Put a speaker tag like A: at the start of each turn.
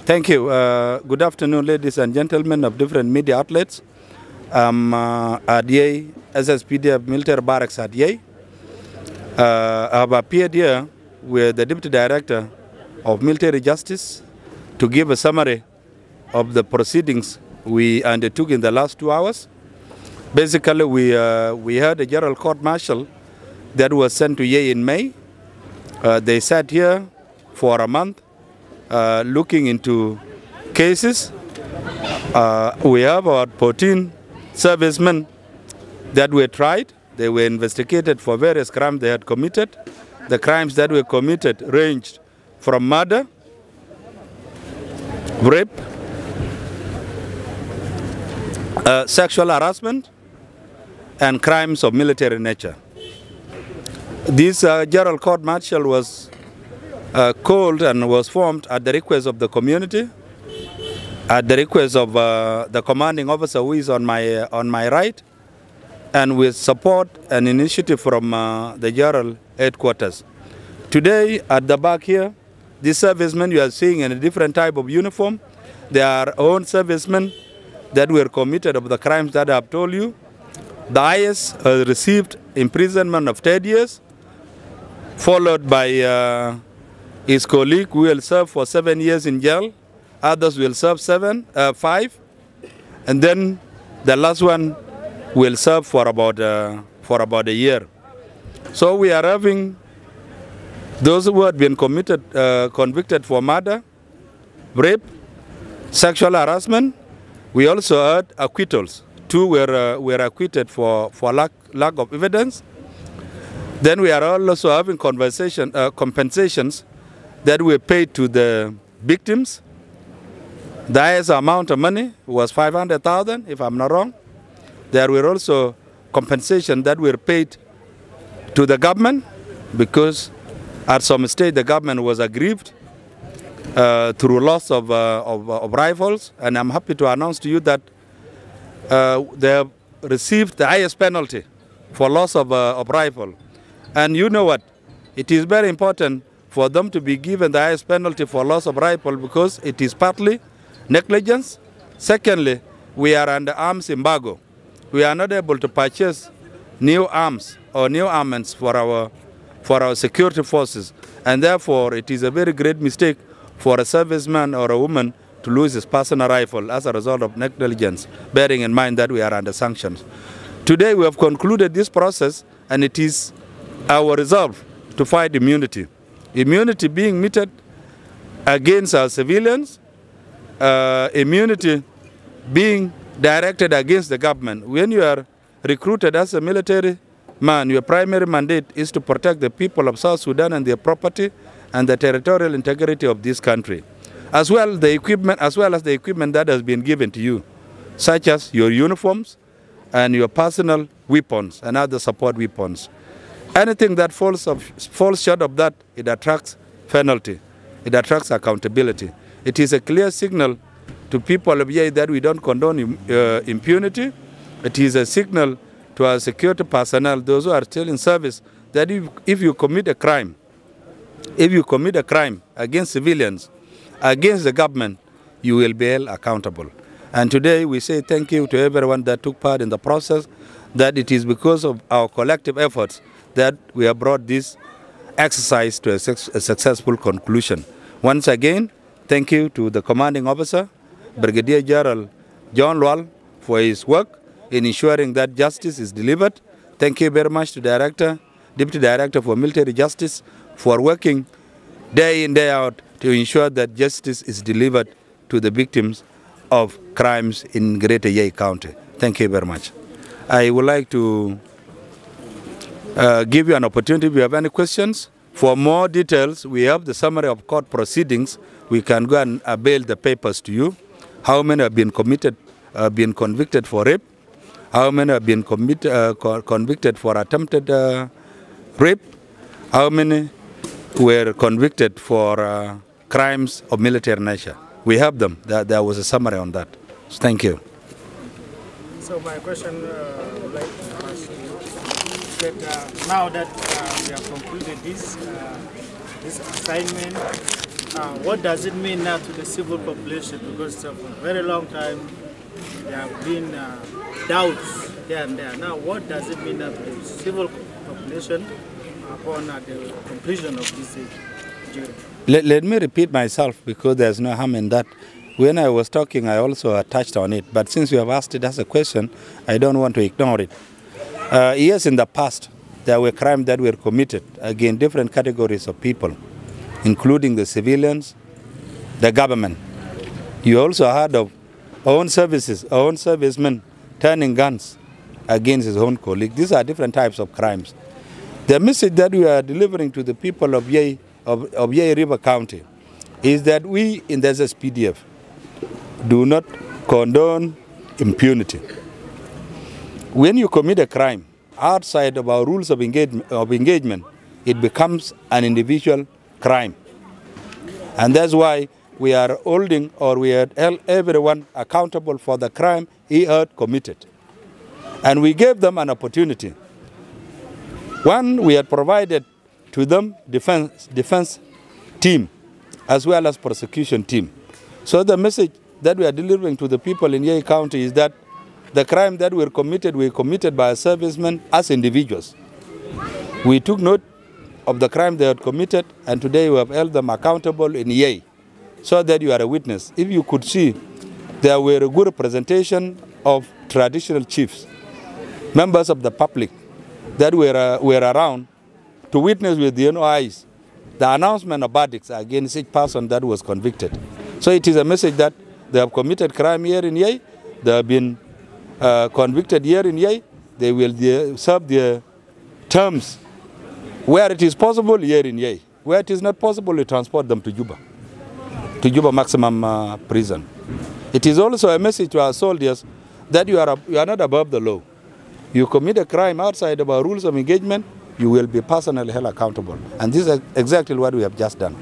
A: Thank you. Good afternoon, ladies and gentlemen of different media outlets. I'm at Yei, SSPDF military barracks at Yei. I have appeared here with the Deputy Director of Military Justice to give a summary of the proceedings we undertook in the last 2 hours. Basically, we had a general court-martial that was sent to Yei in May. They sat here for a month looking into cases. We have about 14 servicemen that were tried. They were investigated for various crimes they had committed. The crimes that were committed ranged from murder, rape, sexual harassment, and crimes of military nature. This general court-martial was called and was formed at the request of the community, at the request of the commanding officer who is on my right, and with support and initiative from the general headquarters. Today, at the back here, these servicemen you are seeing in a different type of uniform. They are own servicemen that were committed of the crimes that I have told you. The highest received imprisonment of 10 years, followed by his colleague who will serve for 7 years in jail. Others will serve 5, and then the last one will serve for about a year. So we are having those who had been convicted for murder, rape, sexual harassment. We also had acquittals. 2 were acquitted for lack of evidence. Then we are also having compensations that were paid to the victims. The highest amount of money was 500,000, if I'm not wrong. There were also compensations that were paid to the government because at some stage the government was aggrieved through loss of rifles, and I'm happy to announce to you that they have received the highest penalty for loss of rifle. And you know what? It is very important for them to be given the highest penalty for loss of rifle because it is partly negligence. Secondly, we are under arms embargo. We are not able to purchase new arms or new armaments for our security forces, and therefore it is a very great mistake for a serviceman or a woman to lose his personal rifle as a result of negligence, bearing in mind that we are under sanctions. Today we have concluded this process, and it is our resolve to fight immunity. Immunity being meted against our civilians, immunity being directed against the government. When you are recruited as a military man, your primary mandate is to protect the people of South Sudan and their property and the territorial integrity of this country, as well as the equipment that has been given to you, such as your uniforms and your personal weapons and other support weapons. Anything that falls short of that, it attracts penalty. It attracts accountability. It is a clear signal to people of Yei that we don't condone impunity. It is a signal to our security personnel, those who are still in service, that if you commit a crime, against civilians, against the government, you will be held accountable. And today we say thank you to everyone that took part in the process, that it is because of our collective efforts that we have brought this exercise to a successful conclusion. Once again, thank you to the commanding officer, Brigadier General John Lwal, for his work in ensuring that justice is delivered. Thank you very much to Deputy Director for Military Justice, for working day in, day out to ensure that justice is delivered to the victims of crimes in Greater Yei County. Thank you very much. I would like to give you an opportunity if you have any questions. For more details, we have the summary of court proceedings. We can go and avail the papers to you. How many have been convicted for rape? How many have been convicted for attempted rape? How many were convicted for crimes of military nature? We have them. There was a summary on that. So thank you.
B: So my question would like to ask you that now that we have concluded this assignment, What does it mean now to the civil population? Because for a very long time there have been doubts here and there. Now, what does it mean now to the civil population upon the completion of this jury?
A: Let me repeat myself, because there's no harm in that. When I was talking, I also touched on it. But since you have asked it as a question, I don't want to ignore it. Yes, in the past, there were crimes that were committed against different categories of people, including the civilians, the government. You also heard of our own services, our own servicemen turning guns against his own colleague. These are different types of crimes. The message that we are delivering to the people of Yei River County is that we in the SSPDF do not condone impunity. When you commit a crime outside of our rules of engagement, it becomes an individual crime. And that's why we are holding, or we are held everyone accountable for the crime he had committed. And we gave them an opportunity. One, we had provided to them defense team as well as prosecution team. So the message that we are delivering to the people in Yei County is that the crime that were committed by servicemen as individuals. We took note of the crime they had committed, and today we have held them accountable in Yei, so that you are a witness. If you could see, there were a good representation of traditional chiefs, members of the public that were around to witness with their own eyes the announcement of verdicts against each person that was convicted. So it is a message that they have committed crime here in Yei, they have been convicted here in Yei, they will serve their terms where it is possible here in Yei. Where it is not possible, we transport them to Juba maximum prison. It is also a message to our soldiers that you are not above the law. You commit a crime outside of our rules of engagement, you will be personally held accountable. And this is exactly what we have just done.